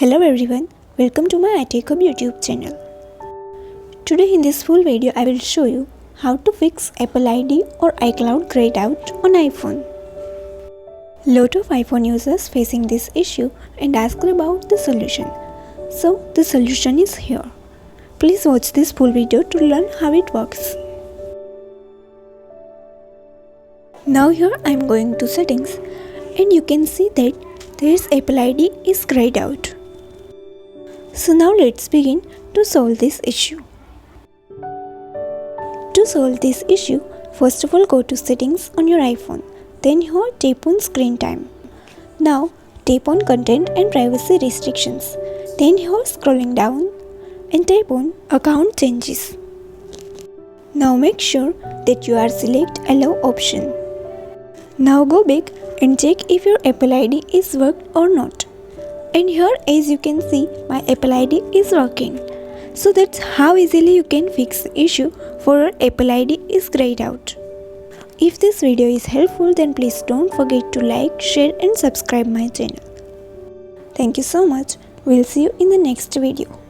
Hello everyone, welcome to my iTechHub YouTube channel. Today in this full video I will show you how to fix Apple ID or iCloud grayed out on iPhone. Lot of iPhone users facing this issue and asked about the solution. So the solution is here. Please watch this full video to learn how it works. Now here I am going to settings and you can see that this Apple ID is grayed out. So now let's begin to solve this issue. To solve this issue, first of all go to settings on your iPhone. Then here tap on screen time. Now tap on content and privacy restrictions. Then here scrolling down and tap on account changes. Now make sure that you are select allow option. Now go back and check if your Apple ID is worked or not. And here as you can see my Apple ID is working. So that's how easily you can fix the issue for your Apple ID is grayed out. If this video is helpful then please don't forget to like, share and subscribe my channel. Thank you so much. We'll see you in the next video.